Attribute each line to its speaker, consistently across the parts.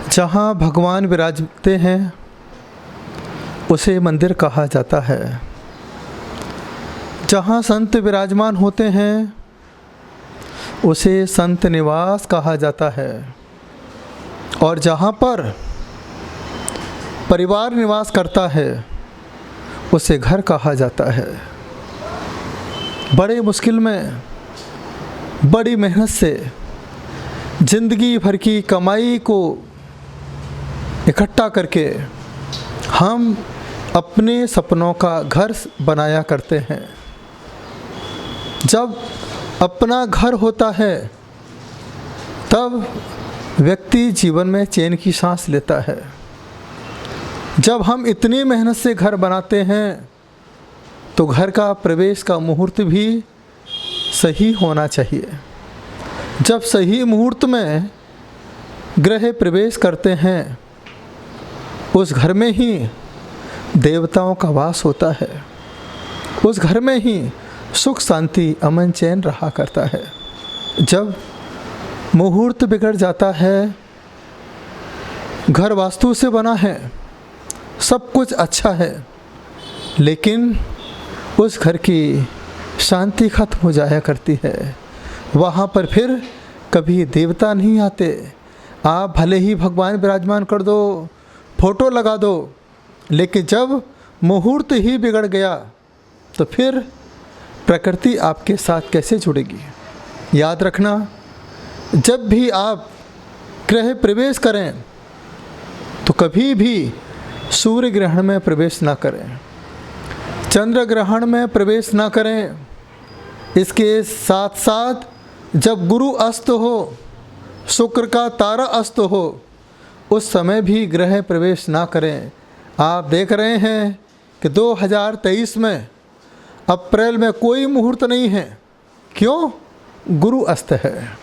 Speaker 1: जहाँ भगवान विराजते हैं उसे मंदिर कहा जाता है। जहाँ संत विराजमान होते हैं उसे संत निवास कहा जाता है। और जहाँ पर परिवार निवास करता है उसे घर कहा जाता है। बड़े मुश्किल में बड़ी मेहनत से ज़िंदगी भर की कमाई को इकट्ठा करके हम अपने सपनों का घर बनाया करते हैं। जब अपना घर होता है तब व्यक्ति जीवन में चैन की सांस लेता है। जब हम इतनी मेहनत से घर बनाते हैं तो घर का प्रवेश का मुहूर्त भी सही होना चाहिए। जब सही मुहूर्त में गृह प्रवेश करते हैं उस घर में ही देवताओं का वास होता है। उस घर में ही सुख शांति अमन चैन रहा करता है। जब मुहूर्त बिगड़ जाता है, घर वास्तु से बना है, सब कुछ अच्छा है, लेकिन उस घर की शांति खत्म हो जाया करती है। वहाँ पर फिर कभी देवता नहीं आते। आप भले ही भगवान विराजमान कर दो, फोटो लगा दो, लेकिन जब मुहूर्त ही बिगड़ गया तो फिर प्रकृति आपके साथ कैसे जुड़ेगी। याद रखना, जब भी आप गृह प्रवेश करें तो कभी भी सूर्य ग्रहण में प्रवेश ना करें, चंद्र ग्रहण में प्रवेश ना करें। इसके साथ साथ जब गुरु अस्त हो, शुक्र का तारा अस्त हो, उस समय भी गृह प्रवेश ना करें। आप देख रहे हैं कि 2023 में अप्रैल में कोई मुहूर्त नहीं है। क्यों? गुरु अस्त है।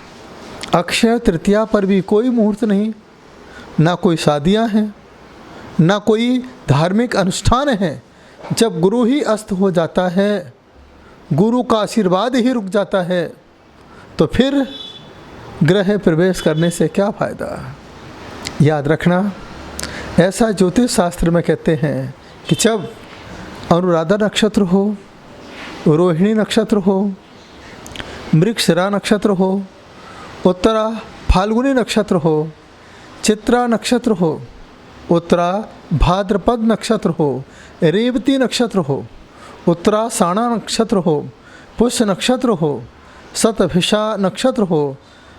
Speaker 1: अक्षय तृतीया पर भी कोई मुहूर्त नहीं, ना कोई शादियां हैं, ना कोई धार्मिक अनुष्ठान है। जब गुरु ही अस्त हो जाता है, गुरु का आशीर्वाद ही रुक जाता है, तो फिर गृह प्रवेश करने से क्या फ़ायदा। याद रखना, ऐसा ज्योतिष शास्त्र में कहते हैं कि जब अनुराधा नक्षत्र हो, रोहिणी नक्षत्र हो, मृगशिरा नक्षत्र हो, उत्तरा फाल्गुनी नक्षत्र हो, चित्रा नक्षत्र हो, उत्तरा भाद्रपद नक्षत्र हो, रेवती नक्षत्र हो, उत्तरा साणा नक्षत्र हो, पुष्य नक्षत्र हो, शतभिषा नक्षत्र हो,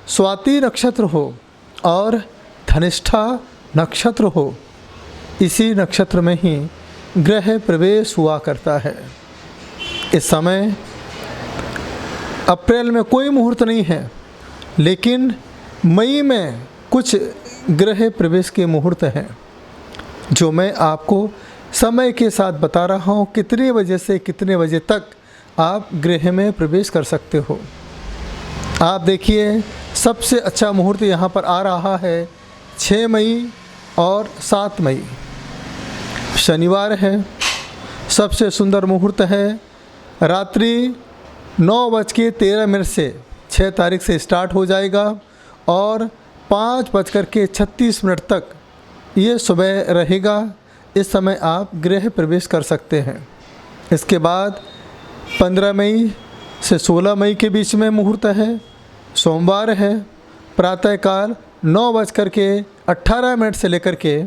Speaker 1: स्वाति नक्षत्र हो और धनिष्ठा नक्षत्र हो, इसी नक्षत्र में ही गृह प्रवेश हुआ करता है। इस समय अप्रैल में कोई मुहूर्त नहीं है, लेकिन मई में कुछ गृह प्रवेश के मुहूर्त हैं जो मैं आपको समय के साथ बता रहा हूँ। कितने बजे से कितने बजे तक आप गृह में प्रवेश कर सकते हो। आप देखिए, सबसे अच्छा मुहूर्त यहाँ पर आ रहा है 6 मई और 7 मई, शनिवार है। सबसे सुंदर मुहूर्त है रात्रि 9:13 से 6 तारीख से स्टार्ट हो जाएगा और 5:36 तक ये सुबह रहेगा। इस समय आप गृह प्रवेश कर सकते हैं। इसके बाद 15 मई से 16 मई के बीच में मुहूर्त है, सोमवार है। प्रातःकाल 9:18 से लेकर के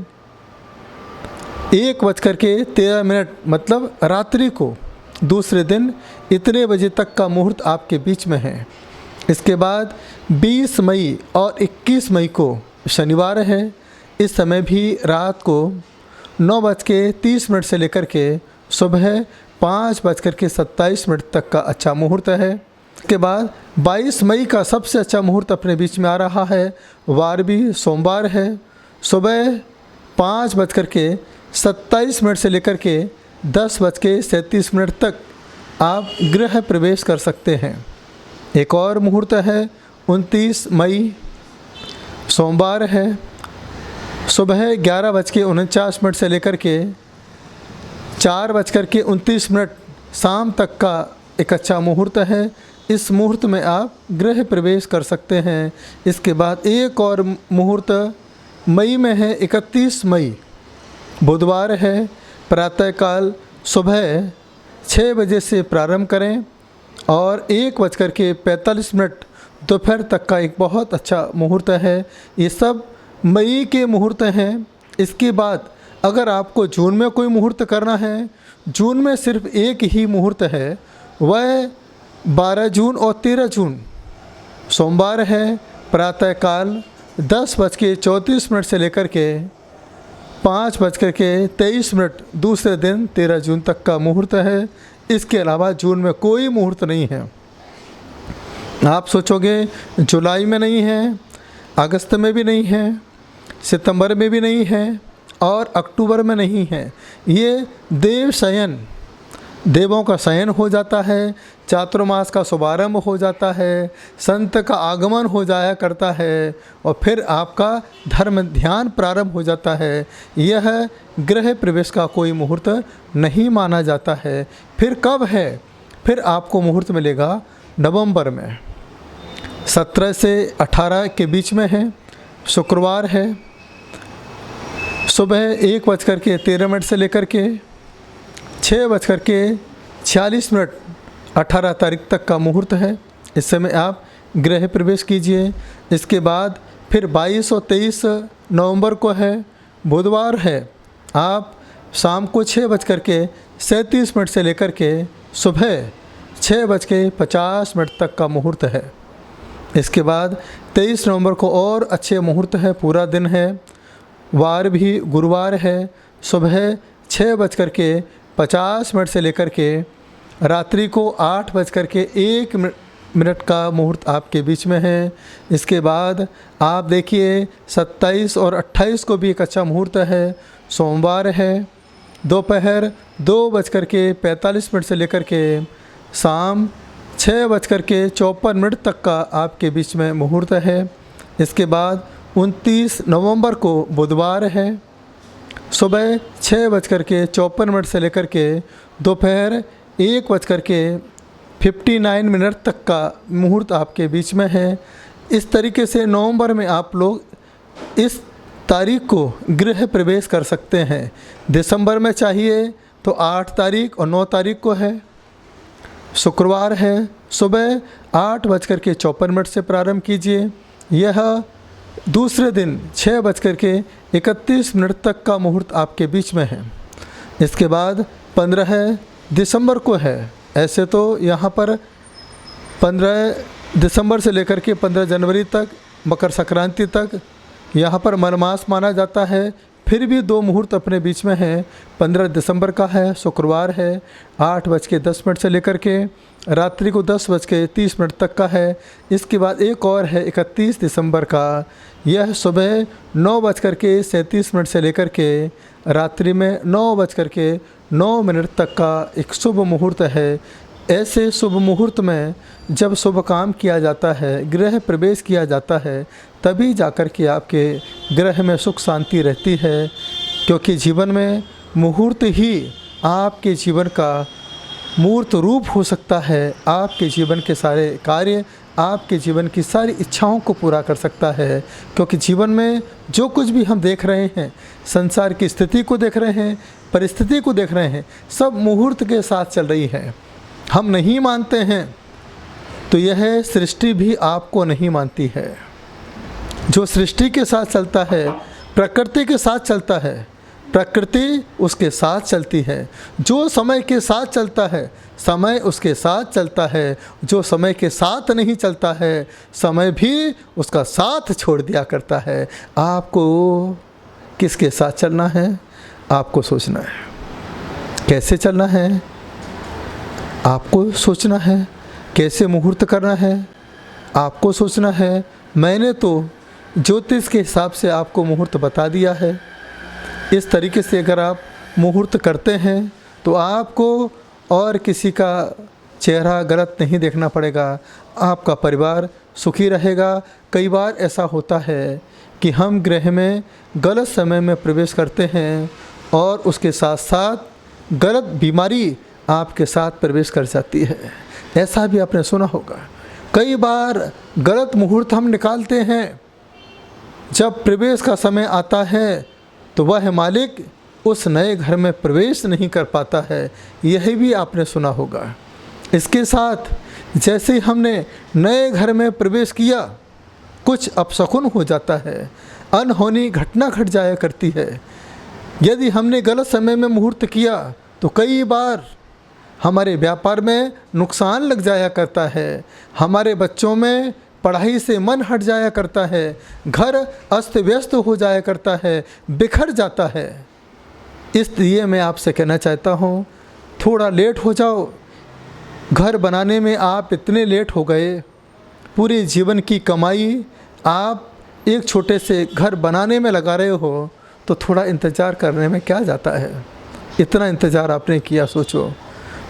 Speaker 1: 1:13 मतलब रात्रि को दूसरे दिन इतने बजे तक का मुहूर्त आपके बीच में है। इसके बाद 20 मई और 21 मई को शनिवार है। इस समय भी रात को 9:30 से लेकर के सुबह 5:27 तक का अच्छा मुहूर्त है। इसके बाद 22 मई का सबसे अच्छा मुहूर्त अपने बीच में आ रहा है। वार भी सोमवार है। सुबह 5:27 से लेकर के 10:37 तक आप गृह प्रवेश कर सकते हैं। एक और मुहूर्त है 29 मई, सोमवार है। सुबह 11:49 से लेकर के 4:29 शाम तक का एक अच्छा मुहूर्त है। इस मुहूर्त में आप गृह प्रवेश कर सकते हैं। इसके बाद एक और मुहूर्त मई में है 31 मई, बुधवार है। प्रातःकाल सुबह 6 बजे से प्रारंभ करें और 1:45 दोपहर तक का एक बहुत अच्छा मुहूर्त है। ये सब मई के मुहूर्त हैं। इसके बाद अगर आपको जून में कोई मुहूर्त करना है, जून में सिर्फ एक ही मुहूर्त है, वह 12 जून और 13 जून सोमवार है। प्रातःकाल 10:34 से लेकर के 5:23 दूसरे दिन 13 जून तक का मुहूर्त है। इसके अलावा जून में कोई मुहूर्त नहीं है। आप सोचोगे जुलाई में नहीं है, अगस्त में भी नहीं है, सितंबर में भी नहीं है और अक्टूबर में नहीं है। ये देव शयन, देवों का शयन हो जाता है, चातुर्मास का शुभारंभ हो जाता है, संत का आगमन हो जाया करता है और फिर आपका धर्म ध्यान प्रारंभ हो जाता है। यह गृह प्रवेश का कोई मुहूर्त नहीं माना जाता है। फिर कब है? फिर आपको मुहूर्त मिलेगा नवंबर में, 17 से 18 के बीच में है, शुक्रवार है। सुबह 1:13 से लेकर के 6:46 18 तारीख तक का मुहूर्त है। इस समय आप गृह प्रवेश कीजिए। इसके बाद फिर 22 और 23 नवंबर को है, बुधवार है। आप शाम को 6:37 से लेकर के सुबह 6:50 तक का मुहूर्त है। इसके बाद 23 नवंबर को और अच्छे मुहूर्त है, पूरा दिन है। वार भी गुरुवार है, सुबह 6:50 से लेकर के रात्रि को 8:01 का मुहूर्त आपके बीच में है। इसके बाद आप देखिए 27 और 28 को भी एक अच्छा मुहूर्त है, सोमवार है। दोपहर 2:45 से लेकर के शाम 6:54 तक का आपके बीच में मुहूर्त है। इसके बाद 29 नवंबर को बुधवार है, सुबह 6:54 से लेकर के दोपहर 1:59 तक का मुहूर्त आपके बीच में है। इस तरीके से नवंबर में आप लोग इस तारीख को गृह प्रवेश कर सकते हैं। दिसंबर में चाहिए तो 8 तारीख और 9 तारीख को है, शुक्रवार है। सुबह 8:54 से प्रारंभ कीजिए। यह दूसरे दिन 6:31 तक का मुहूर्त आपके बीच में है। इसके बाद 15 दिसंबर को है। ऐसे तो यहाँ पर 15 दिसंबर से लेकर के 15 जनवरी तक, मकर संक्रांति तक यहाँ पर मनमास माना जाता है। फिर भी 2 मुहूर्त अपने बीच में हैं। 15 दिसंबर का है, शुक्रवार है, 8:10 से लेकर के रात्रि को 10:30 तक का है। इसके बाद एक और है 31 दिसंबर का, यह सुबह 9:37 से लेकर के रात्रि में 9:09 तक का एक शुभ मुहूर्त है। ऐसे शुभ मुहूर्त में जब शुभ काम किया जाता है, गृह प्रवेश किया जाता है, तभी जाकर के आपके गृह में सुख शांति रहती है। क्योंकि जीवन में मुहूर्त ही आपके जीवन का मूर्त रूप हो सकता है। आपके जीवन के सारे कार्य, आपके जीवन की सारी इच्छाओं को पूरा कर सकता है। क्योंकि जीवन में जो कुछ भी हम देख रहे हैं, संसार की स्थिति को देख रहे हैं, परिस्थिति को देख रहे हैं, सब मुहूर्त के साथ चल रही है। हम नहीं मानते हैं तो यह सृष्टि भी आपको नहीं मानती है। जो सृष्टि के साथ चलता है, प्रकृति के साथ चलता है, प्रकृति उसके साथ चलती है। जो समय के साथ चलता है, समय उसके साथ चलता है। जो समय के साथ नहीं चलता है, समय भी उसका साथ छोड़ दिया करता है। आपको किसके साथ चलना है, आपको सोचना है। कैसे चलना है, आपको सोचना है। कैसे मुहूर्त करना है, आपको सोचना है। मैंने तो ज्योतिष के हिसाब से आपको मुहूर्त बता दिया है। इस तरीके से अगर आप मुहूर्त करते हैं तो आपको और किसी का चेहरा गलत नहीं देखना पड़ेगा। आपका परिवार सुखी रहेगा। कई बार ऐसा होता है कि हम गृह में गलत समय में प्रवेश करते हैं और उसके साथ साथ गलत बीमारी आपके साथ प्रवेश कर जाती है। ऐसा भी आपने सुना होगा। कई बार गलत मुहूर्त हम निकालते हैं जब प्रवेश का समय आता है तो वह मालिक उस नए घर में प्रवेश नहीं कर पाता है। यही भी आपने सुना होगा। इसके साथ जैसे ही हमने नए घर में प्रवेश किया, कुछ अपशकुन हो जाता है, अनहोनी घटना घट जाया करती है। यदि हमने गलत समय में मुहूर्त किया तो कई बार हमारे व्यापार में नुकसान लग जाया करता है, हमारे बच्चों में पढ़ाई से मन हट जाया करता है, घर अस्त व्यस्त हो जाया करता है, बिखर जाता है। इसलिए मैं आपसे कहना चाहता हूँ, थोड़ा लेट हो जाओ। घर बनाने में आप इतने लेट हो गए, पूरे जीवन की कमाई आप एक छोटे से घर बनाने में लगा रहे हो, तो थोड़ा इंतज़ार करने में क्या जाता है। इतना इंतज़ार आपने किया, सोचो।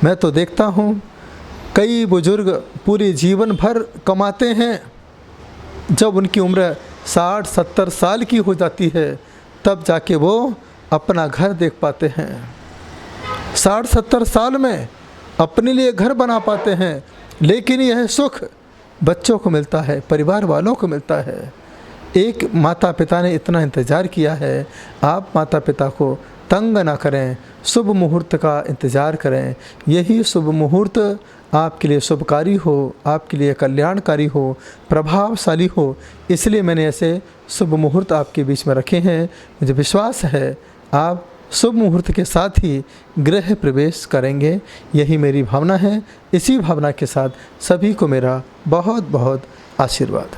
Speaker 1: मैं तो देखता हूँ कई बुज़ुर्ग पूरे जीवन भर कमाते हैं, जब उनकी उम्र 60-70 साल की हो जाती है तब जाके वो अपना घर देख पाते हैं। 60-70 साल में अपने लिए घर बना पाते हैं, लेकिन यह सुख बच्चों को मिलता है, परिवार वालों को मिलता है। एक माता पिता ने इतना इंतज़ार किया है, आप माता पिता को तंग ना करें, शुभ मुहूर्त का इंतज़ार करें। यही शुभ मुहूर्त आपके लिए शुभकारी हो, आपके लिए कल्याणकारी हो, प्रभावशाली हो। इसलिए मैंने ऐसे शुभ मुहूर्त आपके बीच में रखे हैं। मुझे विश्वास है आप शुभ मुहूर्त के साथ ही गृह प्रवेश करेंगे, यही मेरी भावना है। इसी भावना के साथ सभी को मेरा बहुत बहुत आशीर्वाद।